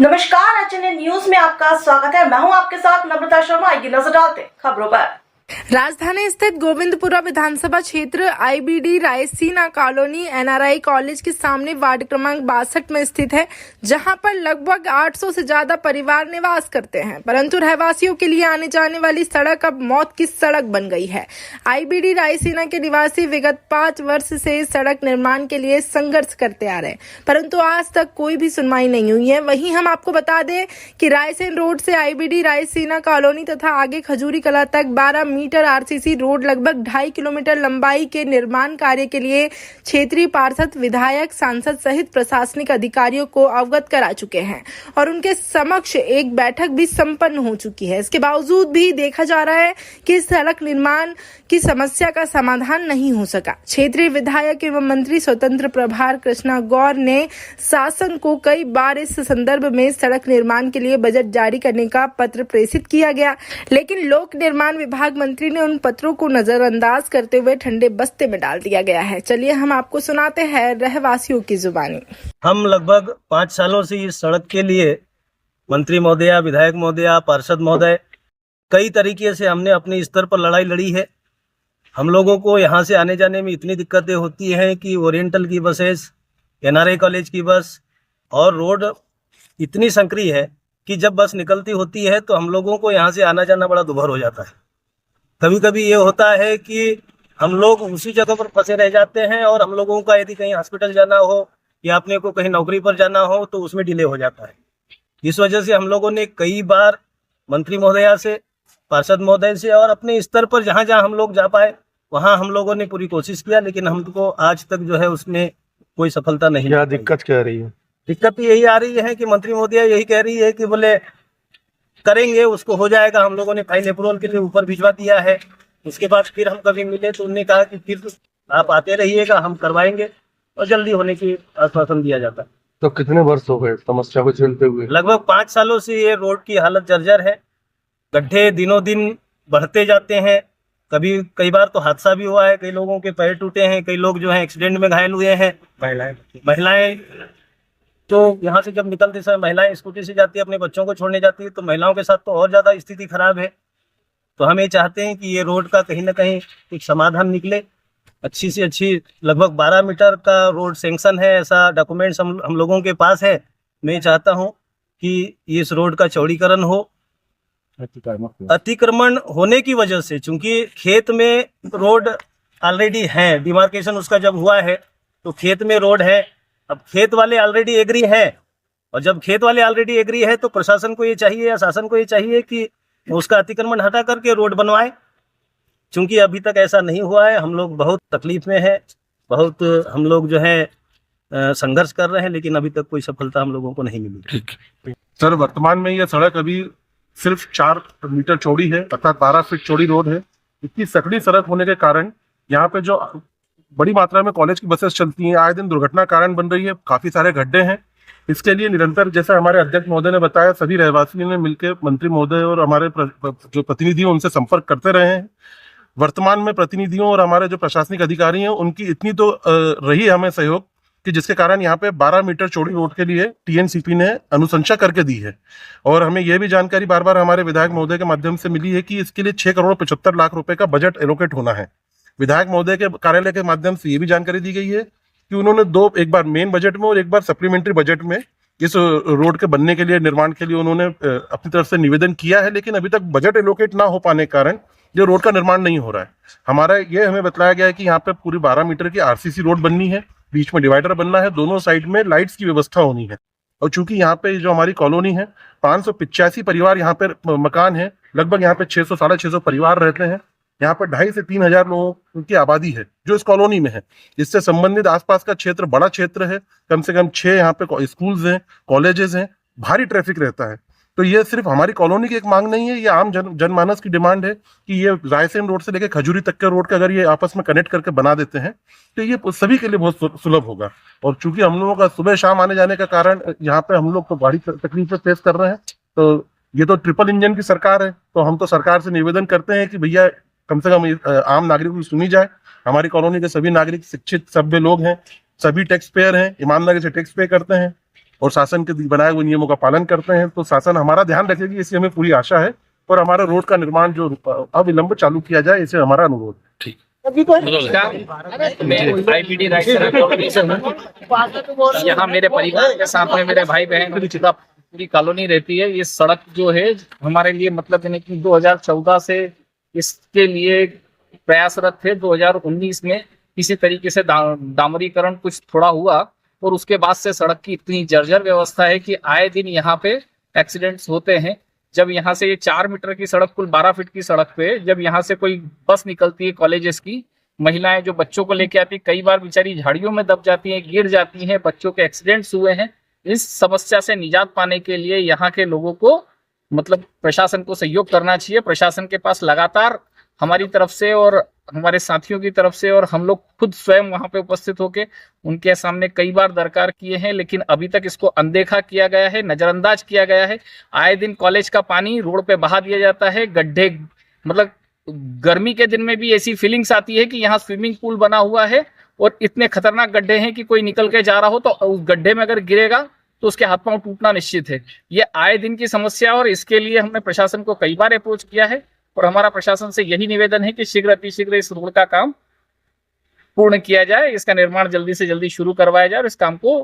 नमस्कार, HNN news में आपका स्वागत है। मैं हूं आपके साथ नम्रता शर्मा। आइए नजर डालते हैं खबरों पर। राजधानी स्थित गोविंदपुरा विधानसभा क्षेत्र IBD Raisina colony NRI college के सामने वार्ड क्रमांक 62 में स्थित है, जहां पर लगभग 800 से ज्यादा परिवार निवास करते हैं। परंतु रहवासियों के लिए आने जाने वाली सड़क अब मौत की सड़क बन गई है। आईबीडी रायसीना के निवासी विगत 5 वर्ष से सड़क निर्माण के लिए संघर्ष करते आ रहे हैं, परंतु आज तक कोई भी सुनवाई नहीं हुई है। वहीं हम आपको बता दें कि रायसेन रोड से आईबीडी रायसीना कॉलोनी तथा आगे खजूरी कला तक 12 मीटर आरसीसी रोड लगभग 2.5 किलोमीटर लंबाई के निर्माण कार्य के लिए क्षेत्रीय पार्षद, विधायक, सांसद सहित प्रशासनिक अधिकारियों को अवगत करा चुके हैं और उनके समक्ष एक बैठक भी संपन्न हो चुकी है। इसके बावजूद भी देखा जा रहा है कि सड़क निर्माण की समस्या का समाधान नहीं हो सका। क्षेत्रीय विधायक एवं मंत्री स्वतंत्र प्रभार कृष्णा गौर ने शासन को कई बार इस संदर्भ में सड़क निर्माण के लिए बजट जारी करने का पत्र प्रेषित किया गया, लेकिन लोक निर्माण विभाग मंत्री ने उन पत्रों को नजरअंदाज करते हुए ठंडे बस्ते में डाल दिया गया है। चलिए हम आपको सुनाते हैं रहवासियों की जुबानी। हम लगभग 5 सालों से इस सड़क के लिए मंत्री महोदया, विधायक महोदया, पार्षद महोदय कई तरीके से हमने अपने स्तर पर लड़ाई लड़ी है। हम लोगों को यहाँ से आने जाने में इतनी दिक्कतें होती हैं कि ओरिएंटल की बसेस, एनआरआई कॉलेज की बस और रोड इतनी संकरी है कि जब बस निकलती होती है तो हम लोगों को यहाँ से आना जाना बड़ा दुभर हो जाता है। कभी कभी ये होता है कि हम लोग उसी जगह पर फंसे रह जाते हैं और हम लोगों का यदि कहीं हॉस्पिटल जाना हो या अपने को कहीं नौकरी पर जाना हो तो उसमें डिले हो जाता है। इस वजह से हम लोगों ने कई बार मंत्री महोदया से, पार्षद महोदय से और अपने स्तर पर जहाँ जहाँ हम लोग जा पाए वहाँ हम लोगों ने पूरी कोशिश किया, लेकिन हमको आज तक जो है उसमें कोई सफलता नहीं। क्या दिक्कत क्या रही है? दिक्कत यही आ रही है कि मंत्री महोदया यही कह रही है कि बोले करेंगे, उसको हो जाएगा। हम लोगों ने फाइल अप्रूवल के लिए ऊपर भिजवा दिया है। उसके बाद फिर हम कभी मिले तो उन्होंने कहा कि फिर आप आते रहिएगा, हम करवाएंगे और जल्दी होने की आश्वासन दिया जाता है। तो कितने वर्ष हो गए समस्या को झेलते हुए? लगभग 5 सालों से ये रोड की हालत जर्जर है। गड्ढे दिनों दिन बढ़ते जाते हैं। कई बार तो हादसा भी हुआ है, कई लोगों के पैर टूटे हैं, कई लोग जो है एक्सीडेंट में घायल हुए हैं। महिलाएं तो यहाँ से जब निकलते समय महिलाएं स्कूटी से जाती है, अपने बच्चों को छोड़ने जाती है, तो महिलाओं के साथ तो और ज़्यादा स्थिति खराब है। तो हम ये चाहते हैं कि ये रोड का कहीं ना कहीं कुछ समाधान निकले। अच्छी से अच्छी लगभग 12 मीटर का रोड सेंक्शन है, ऐसा डॉक्यूमेंट्स हम लोगों के पास है। मैं चाहता हूँ कि इस रोड का चौड़ीकरण हो। अतिक्रमण होने की वजह से, चूंकि खेत में रोड ऑलरेडी है, डिमार्केशन उसका जब हुआ है तो खेत में रोड है। अब खेत वाले ऑलरेडी एग्री है, और जब खेत वाले ऑलरेडी एग्री है तो प्रशासन को ये चाहिए या शासन को ये चाहिए कि उसका अतिक्रमण हटा करके रोड बनवाए। चूंकि अभी तक ऐसा नहीं हुआ है, हम लोग बहुत तकलीफ में है, बहुत हम लोग जो है संघर्ष कर रहे हैं, लेकिन अभी तक कोई सफलता हम लोगों को नहीं मिली। सर, वर्तमान में यह सड़क अभी सिर्फ 4 मीटर चौड़ी है, अर्थात 12 फीट चौड़ी रोड है। इतनी सकड़ी सड़क होने के कारण यहाँ पे जो बड़ी मात्रा में कॉलेज की बसेस चलती हैं, आए दिन दुर्घटना कारण बन रही है। काफी सारे गड्ढे हैं। इसके लिए निरंतर, जैसे हमारे अध्यक्ष महोदय ने बताया, सभी रहवासियों ने मिलकर मंत्री महोदय और हमारे जो प्रतिनिधि हैं उनसे संपर्क करते रहे हैं। वर्तमान में प्रतिनिधियों और हमारे जो प्रशासनिक अधिकारी हैं उनकी इतनी तो रही हमें सहयोग कि जिसके कारण यहाँ पे 12 मीटर चौड़ी रोड के लिए टीएनसीपी ने अनुशंसा करके दी है। और हमें यह भी जानकारी बार बार हमारे विधायक महोदय के माध्यम से मिली है कि इसके लिए 6 करोड़ 75 लाख रुपए का बजट एलोकेट होना है। विधायक महोदय के कार्यालय के माध्यम से ये भी जानकारी दी गई है कि उन्होंने एक बार मेन बजट में और एक बार सप्लीमेंट्री बजट में इस रोड के बनने के लिए, निर्माण के लिए उन्होंने अपनी तरफ से निवेदन किया है, लेकिन अभी तक बजट एलोकेट ना हो पाने के कारण ये रोड का निर्माण नहीं हो रहा है। हमें बताया गया है कि यहाँ पे पूरी 12 मीटर की आरसीसी रोड बननी है, बीच में डिवाइडर बनना है, दोनों साइड में लाइट्स की व्यवस्था होनी है। और चूंकि यहाँ पे जो हमारी कॉलोनी है, 585 परिवार यहाँ पे मकान है, लगभग यहाँ पे 600 साढ़े 600 परिवार रहते हैं। यहाँ पर 2,500 से 3,000 लोगों की आबादी है जो इस कॉलोनी में है। इससे संबंधित आसपास का क्षेत्र बड़ा क्षेत्र है, कम से कम 6 यहाँ पे स्कूल्स हैं, कॉलेजेस हैं, भारी ट्रैफिक रहता है। तो ये सिर्फ हमारी कॉलोनी की एक मांग नहीं है, ये आम जनमानस की डिमांड है कि ये रायसेन रोड से लेकर खजूरी तक के रोड का अगर ये आपस में कनेक्ट करके बना देते हैं तो ये सभी के लिए बहुत सुलभ होगा। और चूंकि हम लोगों का सुबह शाम आने जाने का कारण यहाँ पे हम लोग तो बड़ी तकलीफ फेस कर रहे हैं, तो ये तो ट्रिपल इंजन की सरकार है, तो हम तो सरकार से निवेदन करते हैं कि भैया कम से कम आम नागरिकों की सुनी जाए। हमारी कॉलोनी के सभी नागरिक शिक्षित सभ्य लोग हैं, सभी टैक्स पेयर हैं, ईमानदारी से टैक्स पे करते हैं। और शासन के बनाए हुए नियमों का पालन करते हैं, तो शासन हमारा ध्यान रखेगी, इससे हमें पूरी आशा है। और हमारा रोड का निर्माण जो अविलंब चालू किया जाए, इसे हमारा अनुरोध है। ठीक। IBD यहाँ मेरे परिवार के साथ में मेरे भाई बहन पूरी कॉलोनी रहती है। ये सड़क जो है हमारे लिए मतलब यानी कि 2014 से इसके लिए प्रयासरत थे। 2019 में किसी तरीके से डामरीकरण कुछ थोड़ा हुआ और उसके बाद से सड़क की इतनी जर्जर व्यवस्था है कि आए दिन यहाँ पे एक्सीडेंट्स होते हैं। जब यहाँ से ये 4 मीटर की सड़क, कुल 12 फीट की सड़क पे जब यहाँ से कोई बस निकलती है कॉलेजेस की, महिलाएं जो बच्चों को लेके आती, कई बार बेचारी झाड़ियों में दब जाती हैं, गिर जाती हैं, बच्चों के एक्सीडेंट्स हुए हैं। इस समस्या से निजात पाने के लिए यहाँ के लोगों को मतलब प्रशासन को सहयोग करना चाहिए। प्रशासन के पास लगातार हमारी तरफ से और हमारे साथियों की तरफ से और हम लोग खुद स्वयं वहां पे उपस्थित होके उनके सामने कई बार दरकार किए हैं, लेकिन अभी तक इसको अनदेखा किया गया है, नजरअंदाज किया गया है। आए दिन कॉलेज का पानी रोड पे बहा दिया जाता है। गड्ढे मतलब गर्मी के दिन में भी ऐसी फीलिंग्स आती है कि यहाँ स्विमिंग पूल बना हुआ है और इतने खतरनाक गड्ढे हैं कि कोई निकल के जा रहा हो तो उस गड्ढे में अगर गिरेगा तो उसके हाथ पांव टूटना निश्चित है। ये आए दिन की समस्या और इसके लिए हमने प्रशासन को कई बार अप्रोच किया है और हमारा प्रशासन से यही निवेदन है कि शीघ्र अतिशीघ्र इस रोड का काम पूर्ण किया जाए, इसका निर्माण जल्दी से जल्दी शुरू करवाया जाए और इस काम को